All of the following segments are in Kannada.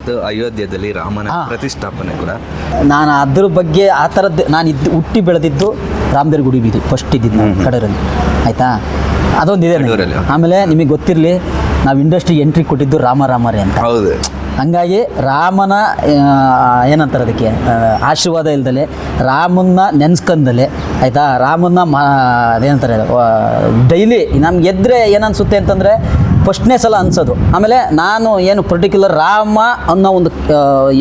ಮತ್ತು ಅಯೋಧ್ಯೆಯಲ್ಲಿ ರಾಮನ ಪ್ರತಿಷ್ಠಾಪನೆ ಕೂಡ. ನಾನು ಅದ್ರ ಬಗ್ಗೆ ಆ ಥರದ್ದು ನಾನು ಹುಟ್ಟಿ ಬೆಳೆದಿದ್ದು ರಾಮದೇವ್ರ ಗುಡಿ ಬೀದಿ ಫಸ್ಟ್ ಇದ್ದಿದ್ದು ನಾನು ಕಡೂರಲ್ಲಿ, ಆಯಿತಾ, ಅದೊಂದಿದೆ ನನಗೆ. ಆಮೇಲೆ ನಿಮಗೆ ಗೊತ್ತಿರಲಿ, ನಾವು ಇಂಡಸ್ಟ್ರಿಗೆ ಎಂಟ್ರಿ ಕೊಟ್ಟಿದ್ದು ರಾಮರೇ ಅಂತ. ಹೌದು. ಹಂಗಾಗಿ ರಾಮನ ಏನಂತಾರೆ ಅದಕ್ಕೆ ಆಶೀರ್ವಾದ ಇಲ್ದಲೆ, ರಾಮನ್ನ ನೆನೆಸ್ಕೊಂಡಲೆ, ಆಯಿತಾ, ರಾಮನ್ನ ಅದೇನಂತಾರೆ ಡೈಲಿ ನಮ್ಗೆ ಎದ್ದರೆ ಏನನ್ಸುತ್ತೆ ಅಂತಂದರೆ ಫಸ್ಟ್ನೇ ಸಲ ಅನ್ಸೋದು. ಆಮೇಲೆ ನಾನು ಏನು ಪರ್ಟಿಕ್ಯುಲರ್ ರಾಮ ಅನ್ನೋ ಒಂದು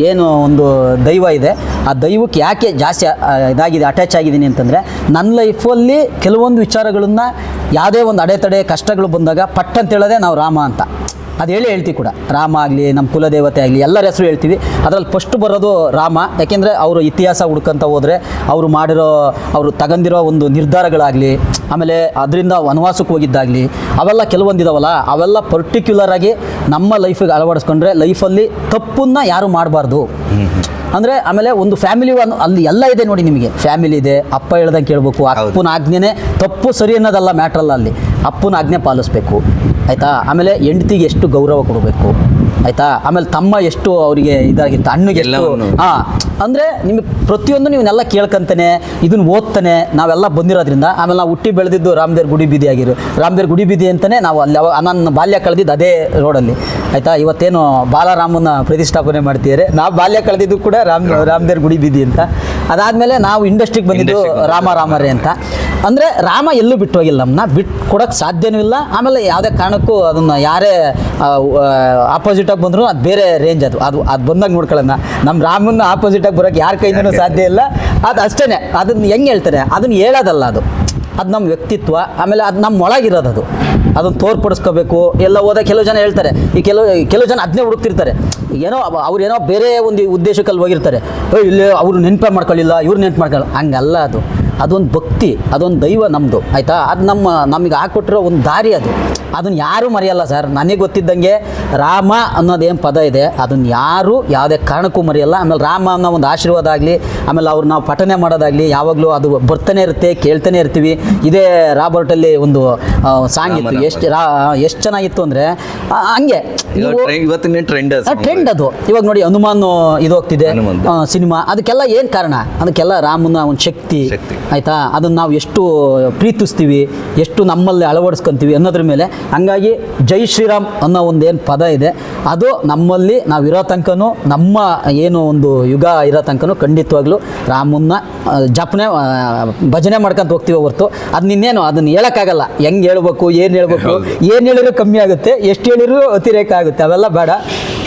ಏನು ಒಂದು ದೈವ ಇದೆ, ಆ ದೈವಕ್ಕೆ ಯಾಕೆ ಜಾಸ್ತಿ ಇದಾಗಿದೆ, ಅಟ್ಯಾಚ್ ಆಗಿದ್ದೀನಿ ಅಂತಂದರೆ, ನನ್ನ ಲೈಫಲ್ಲಿ ಕೆಲವೊಂದು ವಿಚಾರಗಳನ್ನು ಯಾವುದೇ ಒಂದು ಅಡೆತಡೆ ಕಷ್ಟಗಳು ಬಂದಾಗ ಪಟ್ ಅಂತ ಹೇಳೋದೆ ನಾವು ರಾಮ ಅಂತ. ಅದು ಹೇಳ್ತೀವಿ ಕೂಡ, ರಾಮ ಆಗಲಿ ನಮ್ಮ ಕುಲದೇವತೆ ಆಗಲಿ ಎಲ್ಲರ ಹೆಸರು ಹೇಳ್ತೀವಿ. ಅದರಲ್ಲಿ ಫಸ್ಟ್ ಬರೋದು ರಾಮ. ಯಾಕೆಂದರೆ ಅವರು ಇತಿಹಾಸ ಹುಡ್ಕೊಂತ ಹೋದರೆ ಅವರು ತಗೊಂಡಿರೋ ಒಂದು ನಿರ್ಧಾರಗಳಾಗಲಿ, ಆಮೇಲೆ ಅದರಿಂದ ವನವಾಸಕ್ಕೆ ಹೋಗಿದ್ದಾಗಲಿ, ಅವೆಲ್ಲ ಕೆಲವೊಂದಿದಾವಲ್ಲ, ಅವೆಲ್ಲ ಪರ್ಟಿಕ್ಯುಲರಾಗಿ ನಮ್ಮ ಲೈಫಿಗೆ ಅಳವಡಿಸ್ಕೊಂಡ್ರೆ ಲೈಫಲ್ಲಿ ತಪ್ಪನ್ನು ಯಾರು ಮಾಡಬಾರ್ದು. ಅಂದರೆ ಆಮೇಲೆ ಒಂದು ಫ್ಯಾಮಿಲಿ ಅಲ್ಲಿ ಎಲ್ಲ ಇದೆ ನೋಡಿ, ನಿಮಗೆ ಫ್ಯಾಮಿಲಿ ಇದೆ, ಅಪ್ಪ ಹೇಳ್ದಂಗೆ ಕೇಳಬೇಕು, ಅಪ್ಪನ ಆಜ್ಞೆನೇ ತಪ್ಪು ಸರಿ ಅನ್ನೋದಲ್ಲ ಮ್ಯಾಟ್ರಲ್ಲ, ಅಲ್ಲಿ ಅಪ್ಪನ ಆಜ್ಞೆ ಪಾಲಿಸ್ಬೇಕು, ಆಯಿತಾ. ಆಮೇಲೆ ಹೆಂಡತಿಗೆ ಎಷ್ಟು ಗೌರವ ಕೊಡಬೇಕು, ಆಯಿತಾ. ಆಮೇಲೆ ತಮ್ಮ ಎಷ್ಟು ಅವರಿಗೆ ಇದಾಗಿತ್ತು, ಅಣ್ಣಗೆ ಎಷ್ಟು, ಹಾಂ, ಅಂದರೆ ನಿಮಗೆ ಪ್ರತಿಯೊಂದು ನೀವನ್ನೆಲ್ಲ ಕೇಳ್ಕೊಂತಾನೆ, ಇದನ್ನು ಓದ್ತಾನೆ ನಾವೆಲ್ಲ ಬಂದಿರೋದ್ರಿಂದ. ಆಮೇಲೆ ನಾವು ಹುಟ್ಟಿ ಬೆಳೆದಿದ್ದು ರಾಮದೇವ್ರ ಗುಡಿ ಬೀದಿ ರಾಮದೇವ್ರ ಗುಡಿ ಬೀದಿ ಅಂತಲೇ ನಾವು ಅಲ್ಲಿ ನನ್ನ ಬಾಲ್ಯ ಕಳೆದಿದ್ದು ಅದೇ ರೋಡಲ್ಲಿ, ಆಯಿತಾ. ಇವತ್ತೇನು ಬಾಲರಾಮನ ಪ್ರತಿಷ್ಠಾಪನೆ ಮಾಡ್ತಿದ್ದಾರೆ, ನಾವು ಬಾಲ್ಯ ಕಳೆದಿದ್ದು ಕೂಡ ರಾಮದೇವ್ರ ಗುಡಿ ಬೀದಿ ಅಂತ. ಅದಾದಮೇಲೆ ನಾವು ಇಂಡಸ್ಟ್ರಿಗೆ ಬಂದಿದ್ದು ರಾಮರೇ ಅಂತ. ಅಂದರೆ ರಾಮ ಎಲ್ಲೂ ಬಿಟ್ಟು ಹೋಗಿಲ್ಲ, ನಮ್ಮನ್ನ ಬಿಟ್ಟು ಕೊಡೋಕ್ಕೆ ಸಾಧ್ಯನೂ ಇಲ್ಲ. ಆಮೇಲೆ ಯಾವುದೇ ಕಾರಣಕ್ಕೂ ಅದನ್ನು ಯಾರೇ ಆಪೋಸಿಟಾಗಿ ಬಂದರೂ ಅದು ಬೇರೆ ರೇಂಜ್, ಅದು ಬಂದಾಗ ನೋಡ್ಕೊಳ್ಳೋಣ. ನಮ್ಮ ರಾಮನ ಆಪೋಸಿಟಾಗಿ ಬರೋಕ್ಕೆ ಯಾರ ಕೈಯಿಂದನೂ ಸಾಧ್ಯ ಇಲ್ಲ. ಅದು ಅಷ್ಟೇ, ಅದನ್ನು ಹೆಂಗೆ ಹೇಳ್ತಾರೆ, ಅದನ್ನು ಹೇಳೋದಲ್ಲ, ಅದು ನಮ್ಮ ವ್ಯಕ್ತಿತ್ವ. ಆಮೇಲೆ ಅದು ನಮ್ಮ ಒಳಗಿರೋದು, ಅದನ್ನು ತೋರ್ಪಡಿಸ್ಕೋಬೇಕು. ಎಲ್ಲ ಹೋದಾಗ ಕೆಲವು ಜನ ಹೇಳ್ತಾರೆ, ಈ ಕೆಲವು ಜನ ಅದನ್ನೇ ಹುಡುಕ್ತಿರ್ತಾರೆ, ಅವ್ರೇನೋ ಬೇರೆ ಒಂದು ಉದ್ದೇಶಕ್ಕಲ್ಲಿ ಹೋಗಿರ್ತಾರೆ, ಇಲ್ಲಿ ಅವರು ನೆನಪೇ ಮಾಡ್ಕೊಳ್ಳಿಲ್ಲ, ಇವ್ರು ನೆನಪು ಮಾಡ್ಕೊಳ್ಳಲ್ಲ, ಹಂಗಲ್ಲ. ಅದೊಂದು ಭಕ್ತಿ, ಅದೊಂದು ದೈವ ನಮ್ಮದು, ಆಯಿತಾ. ಅದು ನಮಗೆ ಹಾಕ್ಕೊಟ್ಟಿರೋ ಒಂದು ದಾರಿ, ಅದನ್ನು ಯಾರೂ ಮರೆಯಲ್ಲ ಸರ್. ನನಗೆ ಗೊತ್ತಿದ್ದಂಗೆ ರಾಮ ಅನ್ನೋದೇನು ಪದ ಇದೆ, ಅದನ್ನು ಯಾರೂ ಯಾವುದೇ ಕಾರಣಕ್ಕೂ ಮರೆಯಲ್ಲ. ಆಮೇಲೆ ರಾಮ ಅನ್ನೋ ಒಂದು ಆಶೀರ್ವಾದ ಆಗಲಿ, ಆಮೇಲೆ ಅವ್ರು ನಾವು ಪಠನೆ ಮಾಡೋದಾಗಲಿ, ಯಾವಾಗಲೂ ಅದು ಬರ್ತಾನೆ ಇರುತ್ತೆ, ಕೇಳ್ತಾನೆ ಇರ್ತೀವಿ. ಇದೇ ರಾಬರ್ಟಲ್ಲಿ ಒಂದು ಸಾಂಗ್ ಇತ್ತು, ಎಷ್ಟು ಚೆನ್ನಾಗಿತ್ತು ಅಂದರೆ ಹಂಗೆ ಇವತ್ತಿನ ಟ್ರೆಂಡ್ ಅದು. ಇವಾಗ ನೋಡಿ ಹನುಮಾನ್ ಇದು ಹೋಗ್ತಿದೆ ಸಿನಿಮಾ, ಅದಕ್ಕೆಲ್ಲ ಏನು ಕಾರಣ? ಅದಕ್ಕೆಲ್ಲ ರಾಮನ ಒಂದು ಶಕ್ತಿ, ಆಯಿತಾ. ಅದನ್ನು ನಾವು ಎಷ್ಟು ಪ್ರೀತಿಸ್ತೀವಿ, ಎಷ್ಟು ನಮ್ಮಲ್ಲಿ ಅಳವಡಿಸ್ಕೊತೀವಿ ಅನ್ನೋದ್ರ ಮೇಲೆ. ಹಂಗಾಗಿ ಜೈ ಶ್ರೀರಾಮ್ ಅನ್ನೋ ಒಂದು ಏನು ಪದ ಇದೆ, ಅದು ನಮ್ಮಲ್ಲಿ ನಾವು ಇರೋ ತನಕನೂ, ನಮ್ಮ ಏನು ಒಂದು ಯುಗ ಇರೋ ತನಕನೂ ಖಂಡಿತವಾಗ್ಲೂ ರಾಮನ್ನ ಭಜನೆ ಮಾಡ್ಕೊಂತ ಹೋಗ್ತೀವಿ ಹೊರತು ಅದನ್ನು ಹೇಳೋಕ್ಕಾಗಲ್ಲ. ಹೆಂಗೆ ಹೇಳ್ಬೇಕು, ಏನು ಹೇಳ್ಬೇಕು, ಏನು ಹೇಳಿದ್ರು ಕಮ್ಮಿ ಆಗುತ್ತೆ, ಎಷ್ಟು ಹೇಳಿದ್ರು ಅತಿರೇಕ ಆಗುತ್ತೆ. ಅವೆಲ್ಲ ಬೇಡ.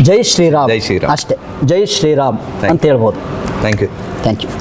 ಜೈ ಶ್ರೀರಾಮ್ ಅಷ್ಟೇ, ಜೈ ಶ್ರೀರಾಮ್ ಅಂತ ಹೇಳ್ಬೋದು. Thank you.